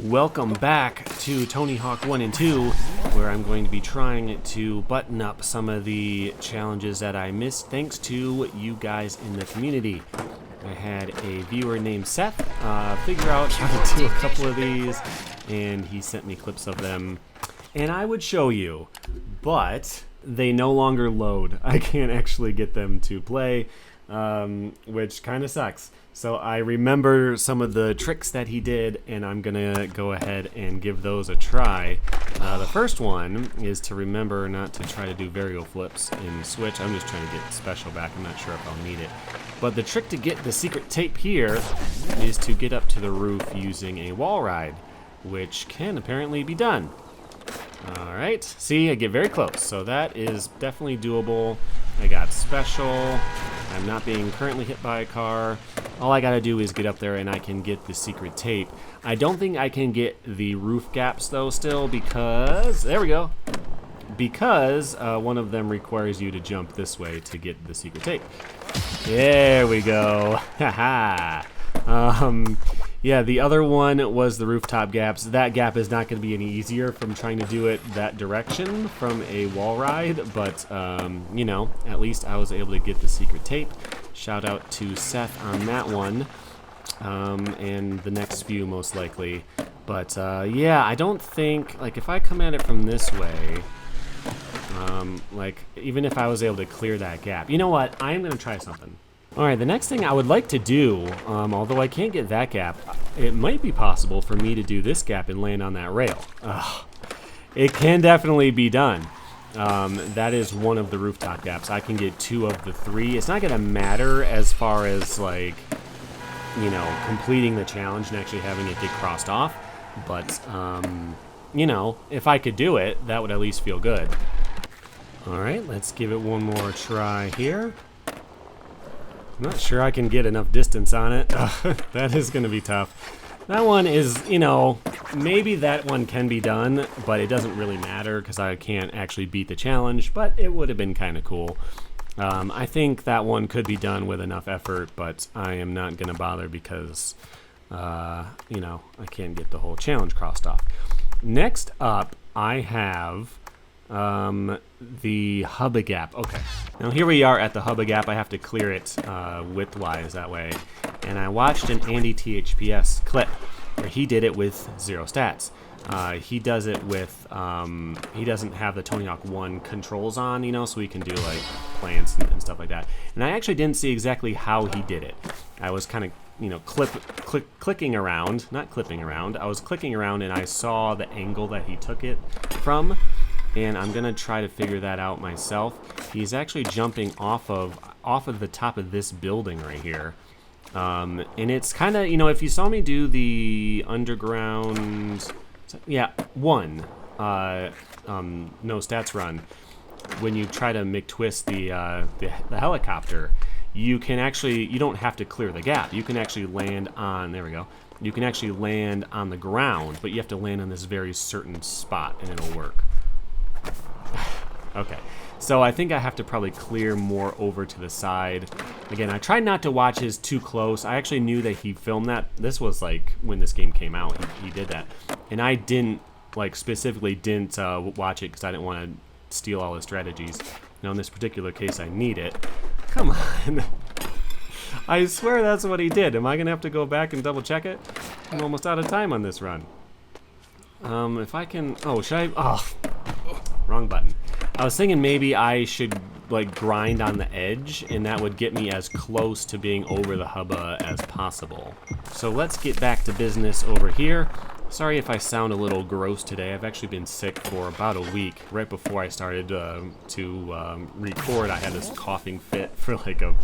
Welcome back to Tony Hawk 1 and 2, where I'm going to be trying to button up some of the challenges that I missed thanks to you guys in the community. I had a viewer named Seth figure out how to do a couple of these, and he sent me clips of them, and I would show you, but they no longer load. I can't actually get them to play, which kind of sucks. So I remember some of the tricks that he did, and I'm gonna go ahead and give those a try. The first one is to remember not to try to do varial flips in Switch. I'm just trying to get special back. I'm not sure if I'll need it. But the trick to get the secret tape here is to get up to the roof using a wall ride, which can apparently be done. Alright, see, I get very close, so that is definitely doable. I got special. I'm not being currently hit by a car. All I gotta do is get up there and I can get the secret tape. I don't think I can get the roof gaps though still because, there we go. Because one of them requires you to jump this way to get the secret tape. There we go. Haha. Yeah, the other one was the rooftop gaps. That gap is not going to be any easier from trying to do it that direction from a wall ride, but, you know, at least I was able to get the secret tape. Shout out to Seth on that one, and the next few most likely. But, yeah, I don't think, like, if I come at it from this way, like, even if I was able to clear that gap. You know what? I'm going to try something. Alright, the next thing I would like to do, although I can't get that gap, it might be possible for me to do this gap and land on that rail. It can definitely be done. That is one of the rooftop gaps. I can get 2 of the 3. It's not going to matter as far as, like, you know, completing the challenge and actually having it get crossed off. But, you know, if I could do it, that would at least feel good. Alright, let's give it one more try here. I'm not sure I can get enough distance on it. That is going to be tough. That one is, you know, maybe that one can be done, but it doesn't really matter because I can't actually beat the challenge, but it would have been kind of cool. I think that one could be done with enough effort, but I am not going to bother because, you know, I can't get the whole challenge crossed off. Next up, I have the Hubba Gap. Okay, now here we are at the Hubba Gap. I have to clear it widthwise that way, and I watched an Andy THPS clip where he did it with 0 stats. He does it with he doesn't have the Tony Hawk 1 controls on, you know, so he can do like plants and stuff like that. And I actually didn't see exactly how he did it. I was kind of, you know, clicking around, not clipping around. I was clicking around and I saw the angle that he took it from. And I'm gonna try to figure that out myself. He's actually jumping off of the top of this building right here, and it's kind of, you know, if you saw me do the underground, yeah, no stats run, when you try to McTwist the helicopter, you can actually, you don't have to clear the gap. You can actually land on, there we go. You can actually land on the ground, but you have to land on this very certain spot, and it'll work. Okay, so I think I have to probably clear more over to the side. Again, I tried not to watch his too close. I actually knew that he filmed that. This was like when this game came out, he did that. And I didn't, like, specifically didn't watch it because I didn't want to steal all his strategies. Now in this particular case, I need it. Come on. I swear that's what he did. Am I going to have to go back and double check it? I'm almost out of time on this run. If I can, oh, should I, oh, wrong button. I was thinking maybe I should, like, grind on the edge, and that would get me as close to being over the hubba as possible. So let's get back to business over here. Sorry if I sound a little gross today. I've actually been sick for about a week. Right before I started to record, I had this coughing fit for like a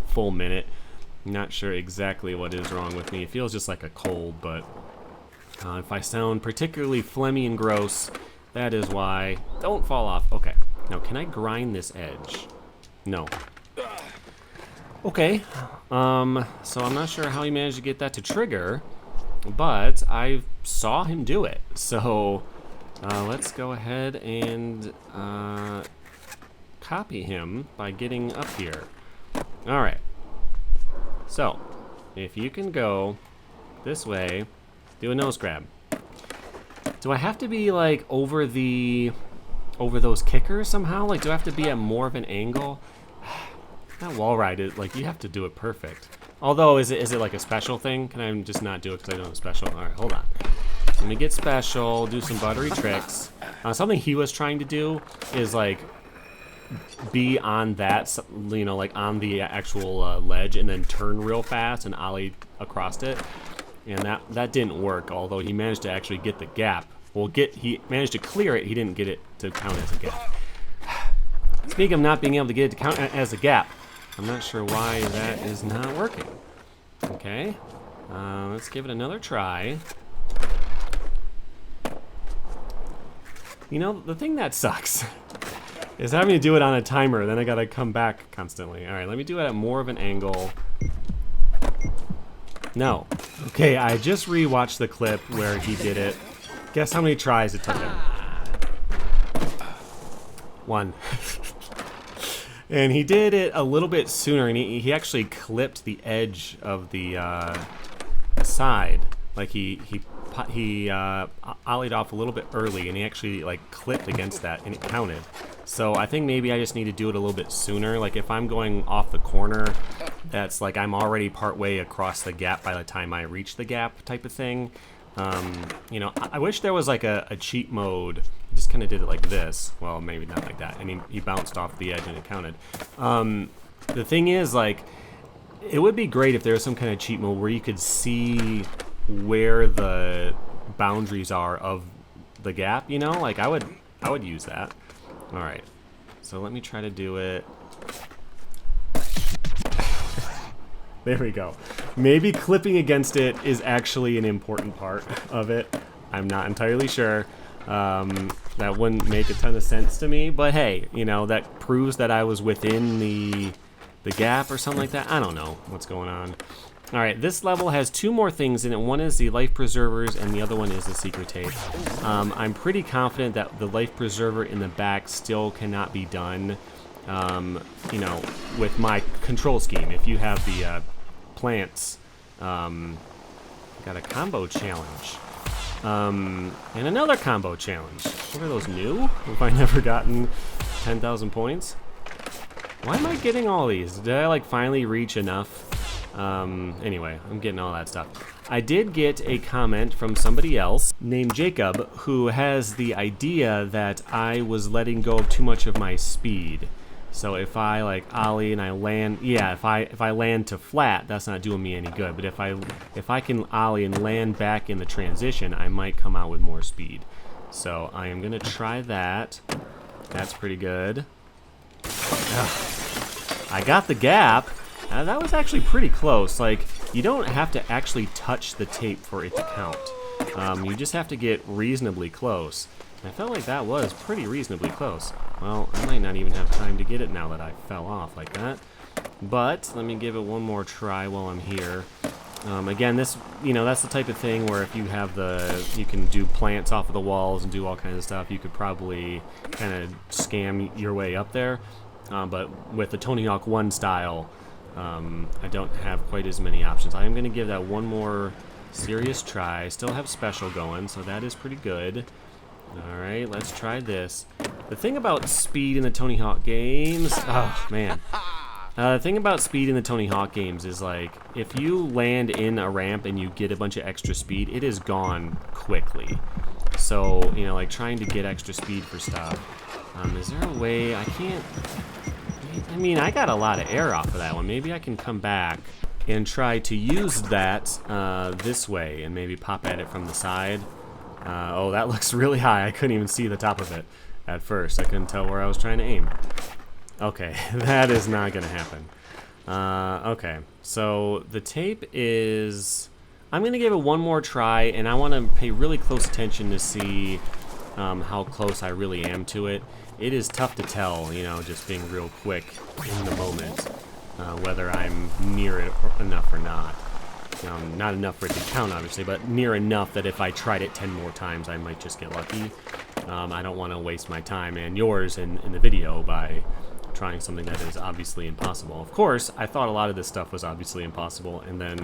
full minute. Not sure exactly what is wrong with me. It feels just like a cold, but if I sound particularly phlegmy and gross, that is why. Don't fall off. Okay. Now, can I grind this edge? No. Okay. So I'm not sure how he managed to get that to trigger, but I saw him do it. So let's go ahead and copy him by getting up here. All right. So if you can go this way, do a nose grab. Do I have to be like over those kickers somehow? Like, do I have to be at more of an angle? That wall ride is like, you have to do it perfect. Although, is it like a special thing? Can I just not do it because I don't have special? All right, hold on. Let me get special, do some buttery tricks. Something he was trying to do is like be on that, you know, like on the actual ledge and then turn real fast and ollie across it. And that didn't work, although he managed to actually get the gap. Well, he managed to clear it, he didn't get it to count as a gap. Speaking of not being able to get it to count as a gap, I'm not sure why that is not working. Okay, let's give it another try. You know, the thing that sucks is having to do it on a timer, then I gotta come back constantly. All right, let me do it at more of an angle. No. Okay, I just rewatched the clip where he did it. Guess how many tries it took him? 1. And he did it a little bit sooner, and he actually clipped the edge of the side. Like he ollied off a little bit early, and he actually like clipped against that, and it counted. So I think maybe I just need to do it a little bit sooner. Like if I'm going off the corner, that's like I'm already partway across the gap by the time I reach the gap type of thing. You know, I wish there was like a cheat mode. He just kind of did it like this. Well, maybe not like that. And he bounced off the edge and it counted. The thing is, like, it would be great if there was some kind of cheat mode where you could see where the boundaries are of the gap, you know? Like, I would use that. All right. So let me try to do it. There we go. Maybe clipping against it is actually an important part of it. I'm not entirely sure. That wouldn't make a ton of sense to me, but hey, you know, that proves that I was within the gap or something like that. I don't know what's going on. All right, this level has 2 more things in it. One is the life preservers, and the other one is the secret tape. I'm pretty confident that the life preserver in the back still cannot be done, you know, with my control scheme. If you have the plants, got a combo challenge. And another combo challenge. What are those, new? Have I never gotten 10,000 points? Why am I getting all these? Did I like finally reach enough? Anyway, I'm getting all that stuff. I did get a comment from somebody else named Jacob who has the idea that I was letting go of too much of my speed. So if I like ollie and I land, yeah, if I land to flat, that's not doing me any good. But if I can ollie and land back in the transition, I might come out with more speed. So I am gonna try that. That's pretty good. I got the gap. That was actually pretty close. Like, you don't have to actually touch the tape for it to count. You just have to get reasonably close. I felt like that was pretty reasonably close. Well, I might not even have time to get it now that I fell off like that. But let me give it one more try while I'm here. Again, this, you know, that's the type of thing where if you have you can do plants off of the walls and do all kinds of stuff. You could probably kind of scam your way up there. But with the Tony Hawk 1 style, I don't have quite as many options. I am going to give that one more serious try. Still have special going, so that is pretty good. Alright, let's try this. The thing about speed in the Tony Hawk games... Oh, man. The thing about speed in the Tony Hawk games is, like, if you land in a ramp and you get a bunch of extra speed, it is gone quickly. So, you know, like, trying to get extra speed for stuff. Is there a way I can't... I mean, I got a lot of air off of that one. Maybe I can come back and try to use that this way and maybe pop at it from the side. Oh, that looks really high. I couldn't even see the top of it at first. I couldn't tell where I was trying to aim. Okay, that is not going to happen. Okay, so the tape is... I'm going to give it one more try, and I want to pay really close attention to see how close I really am to it. It is tough to tell, you know, just being real quick in the moment, whether I'm near it enough or not. Not enough for it to count, obviously, but near enough that if I tried it 10 more times, I might just get lucky. I don't want to waste my time and yours in the video by trying something that is obviously impossible. Of course, I thought a lot of this stuff was obviously impossible and then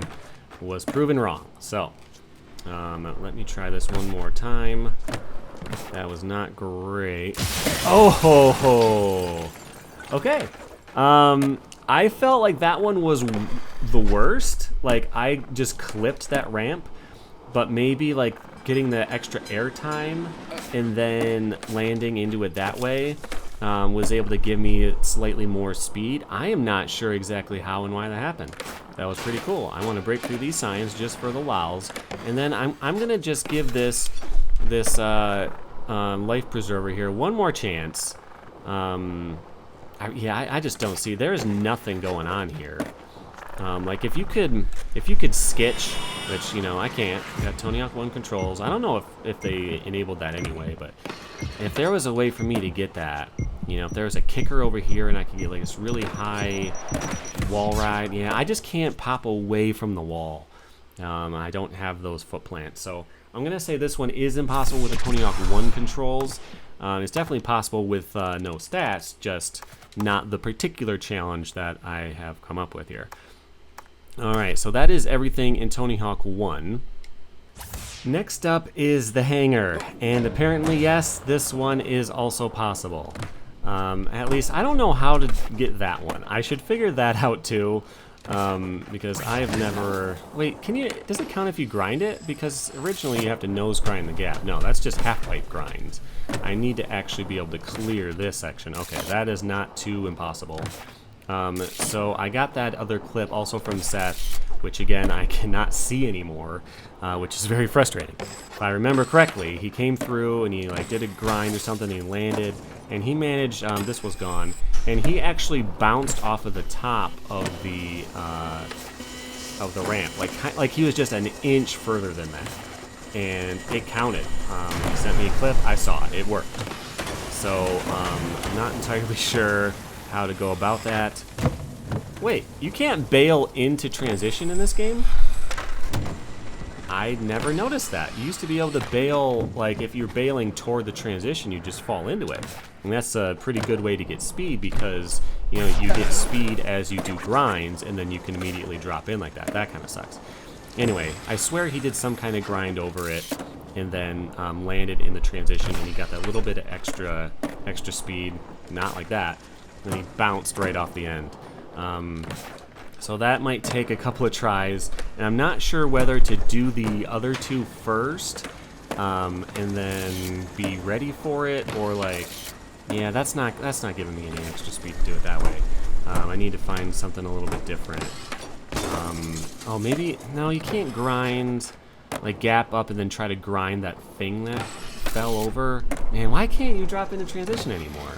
was proven wrong. So, Let me try this one more time. That was not great. Oh ho ho. Okay. I felt like that one was the worst. Like I just clipped that ramp, but maybe like getting the extra air time and then landing into it that way was able to give me slightly more speed. I am not sure exactly how and why that happened. That was pretty cool. I want to break through these signs just for the lols, and then I'm gonna just give this life preserver here one more chance. I just don't see. There is nothing going on here. Like if you could sketch, which you know I can't. I got Tony Hawk 1 controls. I don't know if they enabled that anyway, but if there was a way for me to get that, you know, if there was a kicker over here and I could get like this really high wall ride, yeah, I just can't pop away from the wall. I don't have those foot plants, so I'm gonna say this one is impossible with the Tony Hawk 1 controls. It's definitely possible with no stats, just not the particular challenge that I have come up with here. Alright, so that is everything in Tony Hawk 1. Next up is the Hangar, and apparently, yes, this one is also possible. At least, I don't know how to get that one. I should figure that out too, because I have never... Wait, does it count if you grind it? Because originally you have to nose grind the gap. No, that's just half-pipe grind. I need to actually be able to clear this section. Okay, that is not too impossible. So I got that other clip also from Seth, which again I cannot see anymore, which is very frustrating. If I remember correctly, he came through and he like did a grind or something, and he landed, and he managed, this was gone, and he actually bounced off of the top of the ramp, like he was just an inch further than that, and it counted. He sent me a clip, I saw it, it worked. So I'm not entirely sure how to go about that. Wait, you can't bail into transition in this game? I never noticed that. You used to be able to bail, like if you're bailing toward the transition, you just fall into it. And that's a pretty good way to get speed because, you know, you get speed as you do grinds and then you can immediately drop in like that. That kind of sucks. Anyway, I swear he did some kind of grind over it and then landed in the transition and he got that little bit of extra speed. Not like that. Then he bounced right off the end. So that might take a couple of tries, and I'm not sure whether to do the other two first, and then be ready for it, or like, yeah, that's not giving me any extra speed to do it that way. I need to find something a little bit different. Oh, maybe, no, you can't grind, like gap up and then try to grind that thing that fell over. Man, why can't you drop into transition anymore?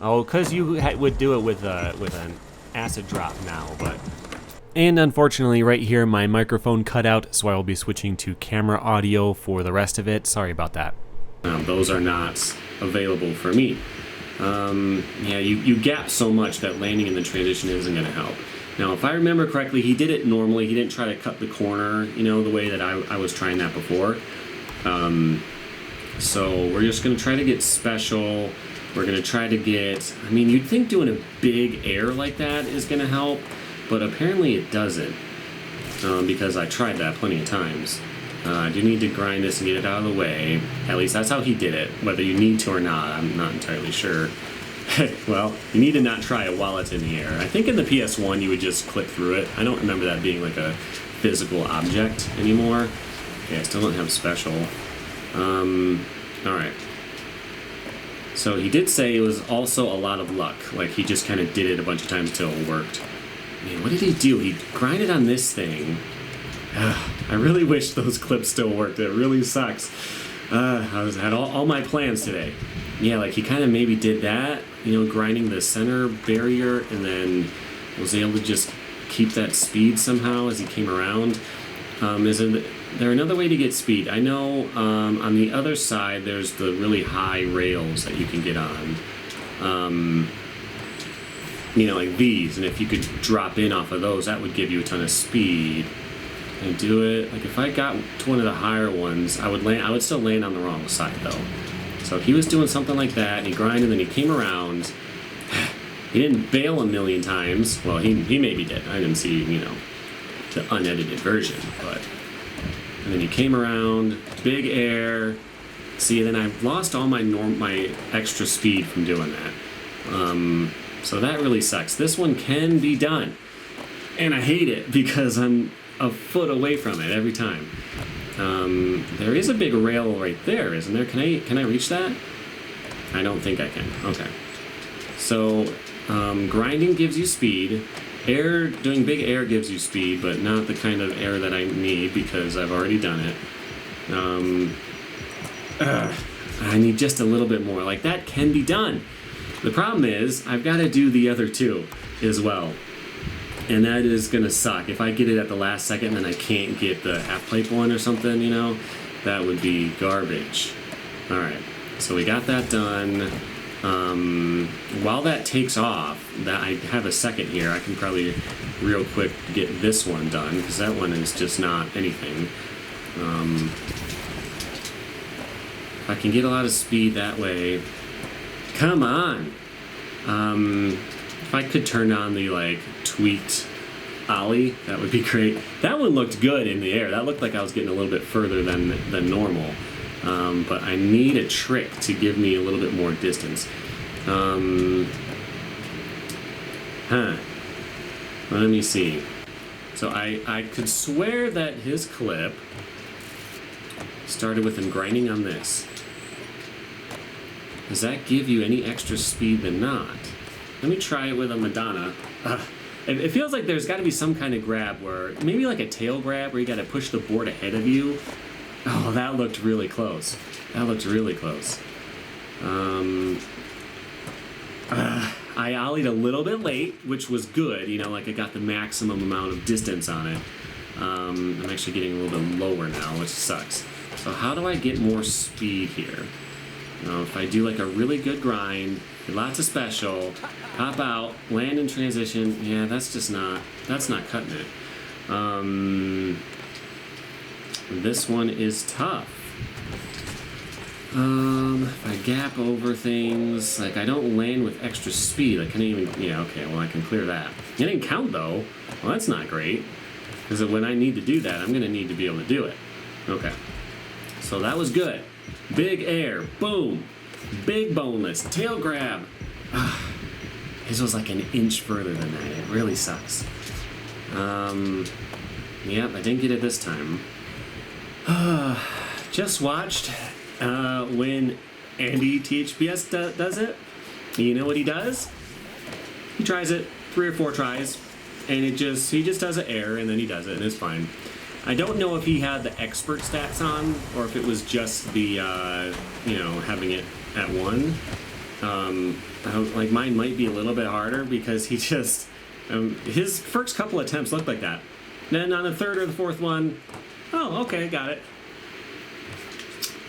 Oh, because you would do it with an acid drop now, but... And unfortunately, right here, my microphone cut out, so I will be switching to camera audio for the rest of it. Sorry about that. Those are not available for me. Yeah, you gap so much that landing in the transition isn't going to help. Now, if I remember correctly, he did it normally. He didn't try to cut the corner, you know, the way that I was trying that before. So we're just going to try to get special. We're going to try to get... I mean, you'd think doing a big air like that is going to help, but apparently it doesn't, because I tried that plenty of times. I do need to grind this and get it out of the way. At least that's how he did it. Whether you need to or not, I'm not entirely sure. Well, you need to not try it while it's in the air. I think in the PS1 you would just clip through it. I don't remember that being like a physical object anymore. Okay, I still don't have special. Alright. So he did say it was also a lot of luck. Like, he just kind of did it a bunch of times until it worked. Man, what did he do? He grinded on this thing. I really wish those clips still worked. It really sucks. I had all my plans today. Yeah, like he kind of maybe did that, you know, grinding the center barrier, and then was able to just keep that speed somehow as he came around. Is there another way to get speed? I know on the other side there's the really high rails that you can get on. You know, like these, and if you could drop in off of those, that would give you a ton of speed. And do it, like if I got to one of the higher ones, I would still land on the wrong side though. So he was doing something like that, and he grinded, and then he came around. He didn't bail a million times. Well, he maybe did. I didn't see, you know, the unedited version, but and then you came around, big air. See, then I've lost all my extra speed from doing that. So that really sucks. This one can be done, and I hate it because I'm a foot away from it every time. There is a big rail right there, isn't there? Can I reach that? I don't think I can. Okay. So grinding gives you speed. Doing big air gives you speed, but not the kind of air that I need because I've already done it. I need just a little bit more. Like, that can be done. The problem is I've got to do the other two as well. And that is going to suck. If I get it at the last second and then I can't get the half-pipe one or something, you know, that would be garbage. All right, so we got that done. While that takes off, that I have a second here, I can probably real quick get this one done, because that one is just not anything. If I can get a lot of speed that way. Come on! If I could turn on the, like, tweaked ollie, that would be great. That one looked good in the air. That looked like I was getting a little bit further than normal. But I need a trick to give me a little bit more distance. Let me see. So I could swear that his clip started with him grinding on this. Does that give you any extra speed than not? Let me try it with a Madonna. It feels like there's got to be some kind of grab where, maybe like a tail grab where you got to push the board ahead of you. Oh, that looked really close. That looked really close. I ollied a little bit late, which was good. You know, like I got the maximum amount of distance on it. I'm actually getting a little bit lower now, which sucks. So how do I get more speed here? If I do like a really good grind, lots of special, hop out, land in transition, yeah, that's not cutting it. This one is tough. If I gap over things, like I don't land with extra speed, I can't even, yeah, okay, well I can clear that. It didn't count though. Well, that's not great, because when I need to do that, I'm gonna need to be able to do it. Okay, so that was good. Big air, boom, big boneless, tail grab. His was like an inch further than that. It really sucks. Yep, I didn't get it this time. Just watched when Andy THPS does it. You know what he does? He tries it 3 or 4 tries, and he just does an air, and then he does it, and it's fine. I don't know if he had the expert stats on, or if it was just the, having it at 1. Like mine might be a little bit harder because he just, his first couple attempts looked like that. Then on the 3rd or the 4th one, oh, okay, got it.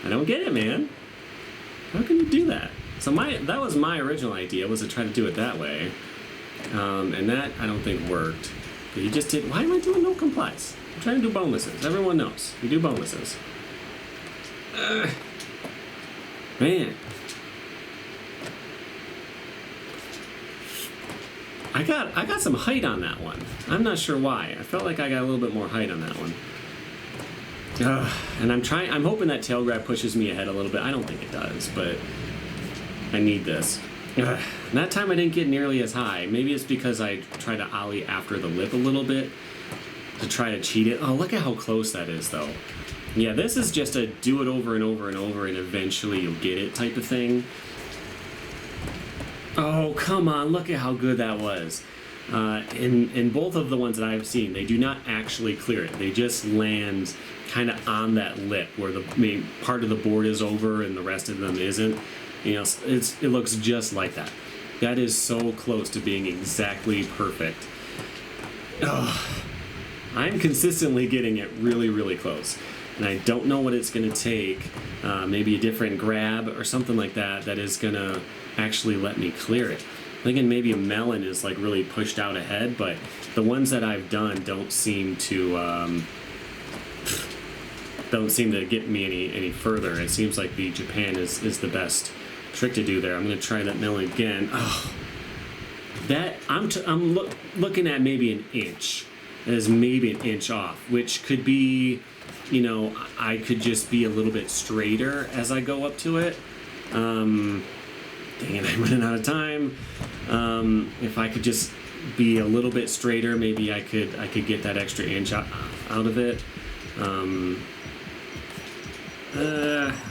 I don't get it, man. How can you do that? So that was my original idea, was to try to do it that way. And that I don't think worked. But he just did, why am I doing no complies? I'm trying to do bonuses. Everyone knows. You do bonuses. Man. I got some height on that one. I'm not sure why. I felt like I got a little bit more height on that one. And I'm hoping that tail grab pushes me ahead a little bit. I don't think it does, but I need this. That time I didn't get nearly as high. Maybe it's because I tried to ollie after the lip a little bit to try to cheat it. Oh, look at how close that is, though. Yeah, this is just a do it over and over and over and eventually you'll get it type of thing. Oh, come on, look at how good that was. In both of the ones that I've seen, they do not actually clear it. They just land kind of on that lip where the main part of the board is over and the rest of them isn't. You know, it looks just like that. That is so close to being exactly perfect. I'm consistently getting it really, really close. And I don't know what it's going to take. Maybe a different grab or something like that is going to actually let me clear it. I'm thinking maybe a melon is like really pushed out ahead, but the ones that I've done don't seem to get me any further. It seems like the Japan is the best trick to do there. I'm going to try that melon again. Oh, that I'm looking at maybe an inch. That is maybe an inch off, which could be you know, I could just be a little bit straighter as I go up to it. Dang it, I'm running out of time. If I could just be a little bit straighter, maybe I could get that extra inch out of it.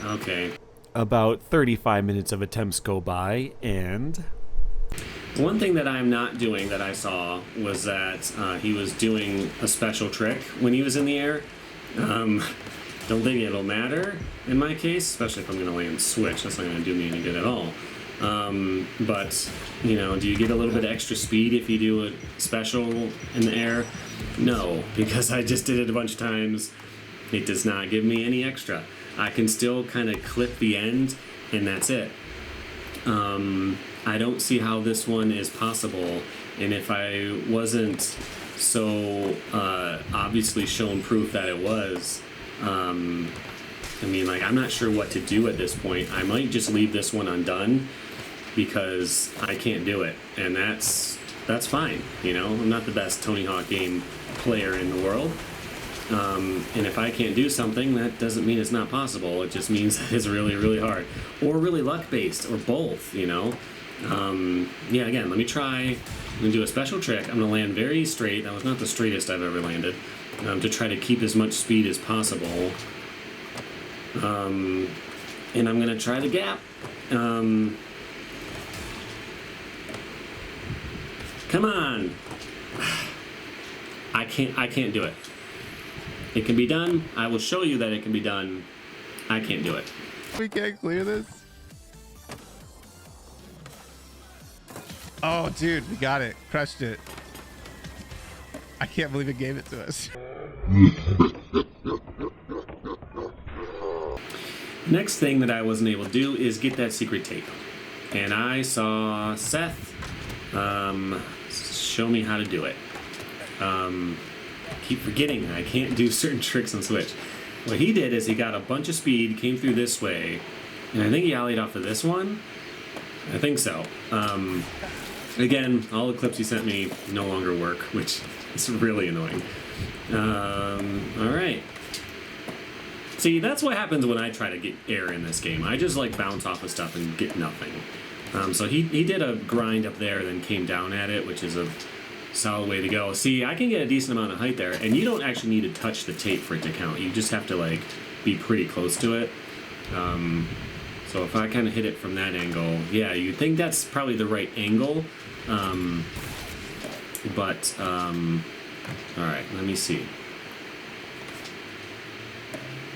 Okay. About 35 minutes of attempts go by, and one thing that I'm not doing that I saw was that he was doing a special trick when he was in the air. Don't think it'll matter in my case, especially if I'm going to land switch. That's not going to do me any good at all. But, you know, do you get a little bit of extra speed if you do a special in the air? No, because I just did it a bunch of times. It does not give me any extra. I can still kind of clip the end, and that's it. I don't see how this one is possible, and if I wasn't so obviously shown proof that it was, I mean, like, I'm not sure what to do at this point. I might just leave this one undone because I can't do it, and that's fine. You know, I'm not the best Tony Hawk game player in the world. And if I can't do something, that doesn't mean it's not possible. It just means that it's really, really hard. Or really luck-based, or both, you know? Yeah, again, let me try. I'm going to do a special trick. I'm going to land very straight. That was not the straightest I've ever landed. To try to keep as much speed as possible. And I'm going to try the gap. Come on! I can't do it. It can be done. I will show you that it can be done. I can't do it. We can't clear this. Oh, dude, we got it. Crushed it. I can't believe it gave it to us. Next thing that I wasn't able to do is get that secret tape. And I saw Seth show me how to do it. Keep forgetting I can't do certain tricks on Switch. What he did is he got a bunch of speed, came through this way, and I think he allied off of this one. I think so. Again, all the clips he sent me no longer work, which is really annoying. Alright. See, that's what happens when I try to get air in this game. I just like bounce off of stuff and get nothing. So he did a grind up there, then came down at it, which is a solid way to go. See, I can get a decent amount of height there, and you don't actually need to touch the tape for it to count. You just have to, like, be pretty close to it. So if I kind of hit it from that angle, yeah, you'd think that's probably the right angle. Alright, let me see.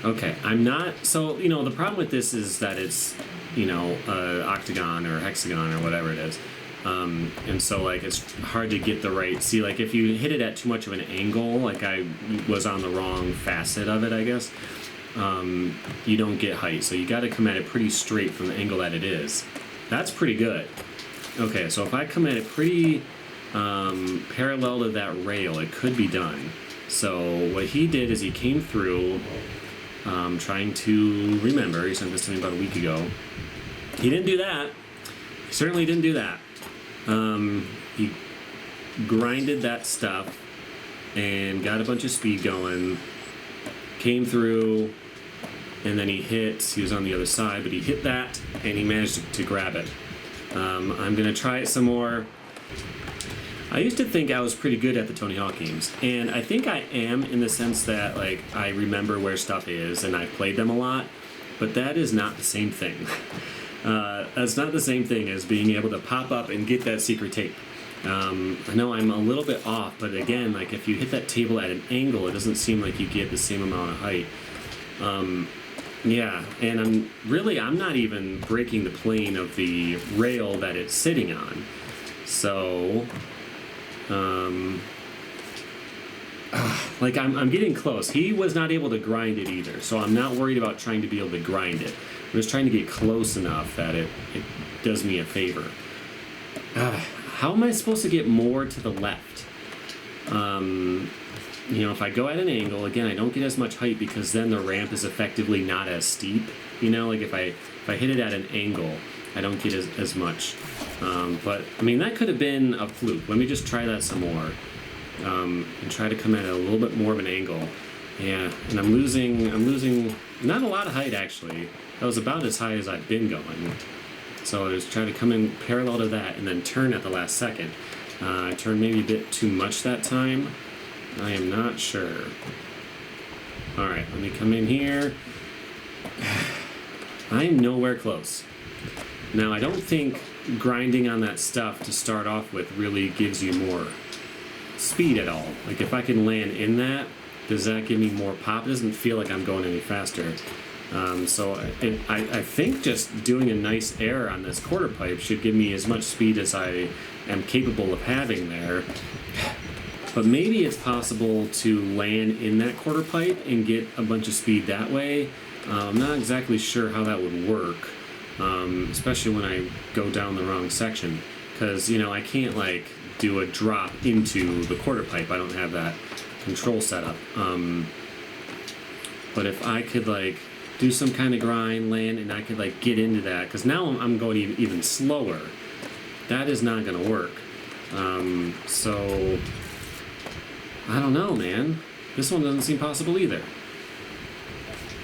Okay, I'm not... So, you know, the problem with this is that it's, you know, octagon or hexagon or whatever it is. And so, like, it's hard to get the right... See, like, if you hit it at too much of an angle, like I was on the wrong facet of it, I guess, you don't get height. So you got to come at it pretty straight from the angle that it is. That's pretty good. Okay, so if I come at it pretty parallel to that rail, it could be done. So what he did is he came through, trying to remember. He sent this to me about a week ago. He didn't do that. He certainly didn't do that. He grinded that stuff and got a bunch of speed going, came through, and then he was on the other side, but he hit that and he managed to grab it. I'm gonna try it some more. I used to think I was pretty good at the Tony Hawk games, and I think I am in the sense that, like, I remember where stuff is and I've played them a lot, but that is not the same thing. That's not the same thing as being able to pop up and get that secret tape. I know I'm a little bit off, but again, like, if you hit that table at an angle, it doesn't seem like you get the same amount of height. Yeah, and I'm not even breaking the plane of the rail that it's sitting on. So, like, I'm getting close. He was not able to grind it either, so I'm not worried about trying to be able to grind it. I'm just trying to get close enough that it does me a favor. How am I supposed to get more to the left? You know, if I go at an angle, again, I don't get as much height because then the ramp is effectively not as steep. You know, like if I hit it at an angle, I don't get as much. But, I mean, that could have been a fluke. Let me just try that some more. And try to come at it a little bit more of an angle. Yeah, and I'm losing not a lot of height actually. That was about as high as I've been going. So I was trying to come in parallel to that and then turn at the last second. I turned maybe a bit too much that time. I am not sure. Alright, let me come in here. I'm nowhere close. Now, I don't think grinding on that stuff to start off with really gives you more speed at all. Like, if I can land in that, does that give me more pop? It doesn't feel like I'm going any faster. So I think just doing a nice air on this quarter pipe should give me as much speed as I am capable of having there. But maybe it's possible to land in that quarter pipe and get a bunch of speed that way. I'm not exactly sure how that would work, especially when I go down the wrong section. Because, you know, I can't, like, do a drop into the quarter pipe. I don't have that control setup. But if I could, like, do some kind of grind, land, and I could, like, get into that. Because now I'm going even slower. That is not going to work. So... I don't know, man. This one doesn't seem possible either.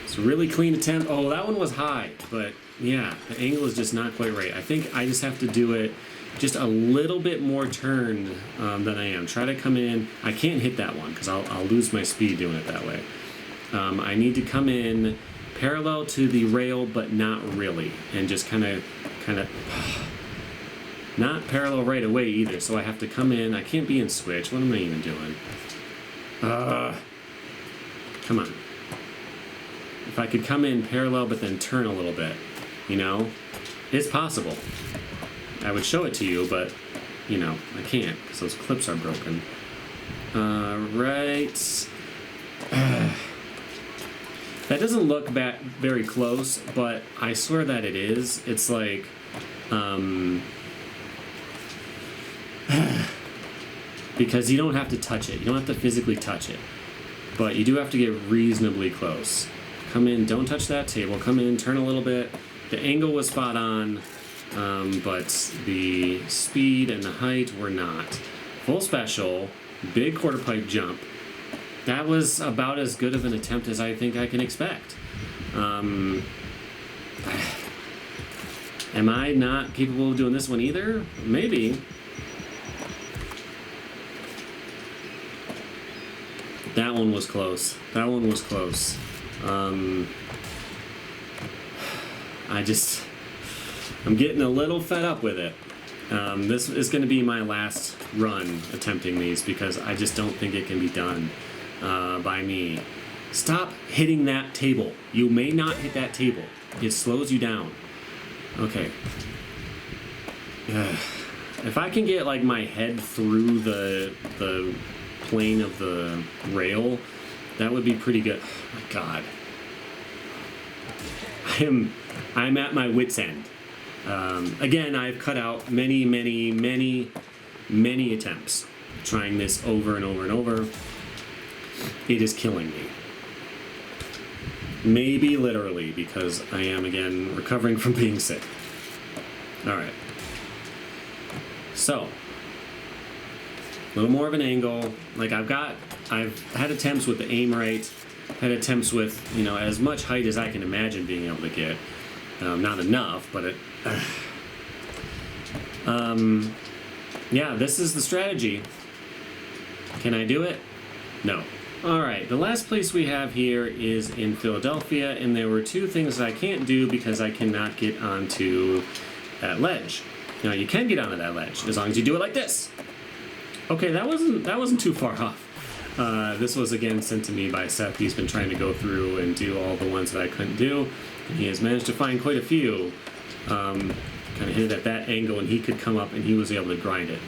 It's a really clean attempt. Oh, that one was high, but yeah, the angle is just not quite right. I think I just have to do it just a little bit more turned than I am. Try to come in. I can't hit that one because I'll lose my speed doing it that way. I need to come in parallel to the rail, but not really, and just kind of not parallel right away either. So I have to come in. I can't be in switch. What am I even doing? Come on. If I could come in parallel but then turn a little bit, you know? It's possible. I would show it to you, but, you know, I can't because those clips are broken. Right. That doesn't look back very close, but I swear that it is. It's like, because you don't have to touch it. You don't have to physically touch it. But you do have to get reasonably close. Come in, don't touch that table. Come in, turn a little bit. The angle was spot on, but the speed and the height were not. Full special, big quarter pipe jump. That was about as good of an attempt as I think I can expect. Am I not capable of doing this one either? Maybe. That one was close. That one was close. I'm getting a little fed up with it. This is going to be my last run attempting these because I just don't think it can be done by me. Stop hitting that table. You may not hit that table. It slows you down. Okay. If I can get like my head through the plane of the rail, that would be pretty good. Oh my god. I'm at my wit's end. Again, I've cut out many attempts trying this over and over and over. It is killing me. Maybe literally, because I am again recovering from being sick. Alright. So, a little more of an angle. Like I've had attempts with the aim right, had attempts with, you know, as much height as I can imagine being able to get. Not enough, but it... yeah, this is the strategy. Can I do it? No. Alright, the last place we have here is in Philadelphia, and there were two things that I can't do because I cannot get onto that ledge. Now, you can get onto that ledge, as long as you do it like this. Okay, that wasn't too far off. This was again sent to me by Seth. He's been trying to go through and do all the ones that I couldn't do. And he has managed to find quite a few. Kind of hit it at that angle, and he could come up and he was able to grind it.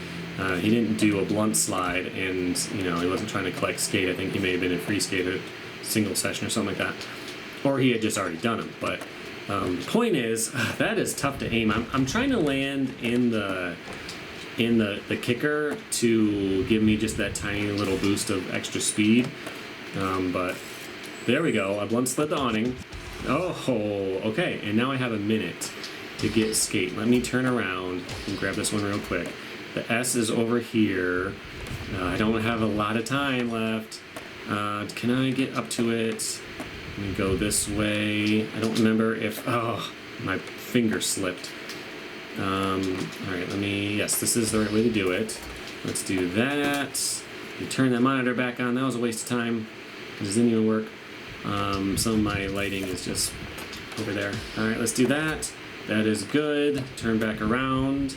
He didn't do a blunt slide, and you know he wasn't trying to collect skate. I think he may have been a free skate at single session or something like that, or he had just already done them. But the point is, that is tough to aim. I'm trying to land in the kicker to give me just that tiny little boost of extra speed. But there we go. I blunt slid the awning. Oh, okay. And now I have a minute to get skate. Let me turn around and grab this one real quick. The S is over here. I don't have a lot of time left. Can I get up to it? Let me go this way. I don't remember if... Oh, my finger slipped. Alright, yes, this is the right way to do it. Let's do that. You turn that monitor back on. That was a waste of time. It didn't even work. Some of my lighting is just over there. Alright, let's do that. That is good. Turn back around.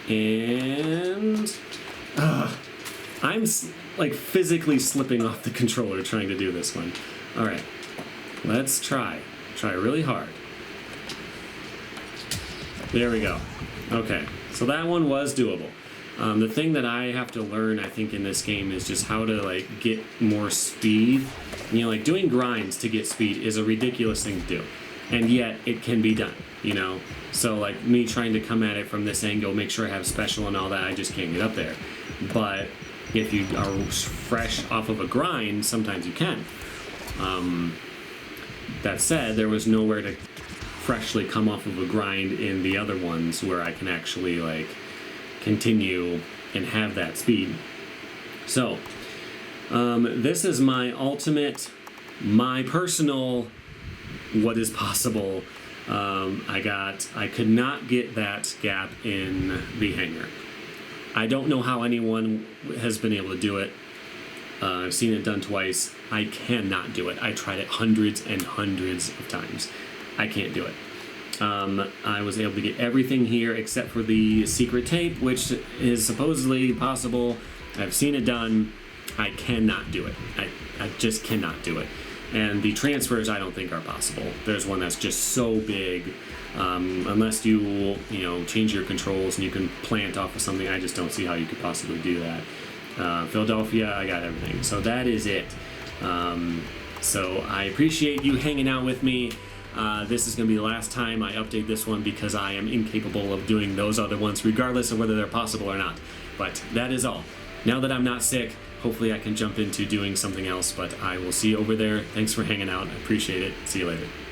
And... I'm like physically slipping off the controller trying to do this one. Alright, let's try. Try really hard. There we go. Okay, so that one was doable. The thing that I have to learn, I think, in this game is just how to like get more speed. You know, like doing grinds to get speed is a ridiculous thing to do, and yet it can be done. You know, so like me trying to come at it from this angle, make sure I have special and all that, I just can't get up there. But if you are fresh off of a grind, sometimes you can. That said, there was nowhere to freshly come off of a grind in the other ones where I can actually like continue and have that speed. So this is my ultimate, my personal what is possible. I could not get that gap in the hangar. I don't know how anyone has been able to do it. I've seen it done twice. I cannot do it. I tried it hundreds and hundreds of times. I can't do it. I was able to get everything here except for the secret tape, which is supposedly possible. I've seen it done. I cannot do it. I just cannot do it. And the transfers I don't think are possible. There's one that's just so big. Unless you change your controls and you can plant off of something, I just don't see how you could possibly do that. Philadelphia, I got everything. So that is it. So I appreciate you hanging out with me. This is going to be the last time I update this one because I am incapable of doing those other ones, regardless of whether they're possible or not. But that is all. Now that I'm not sick, hopefully I can jump into doing something else, but I will see you over there. Thanks for hanging out. I appreciate it. See you later.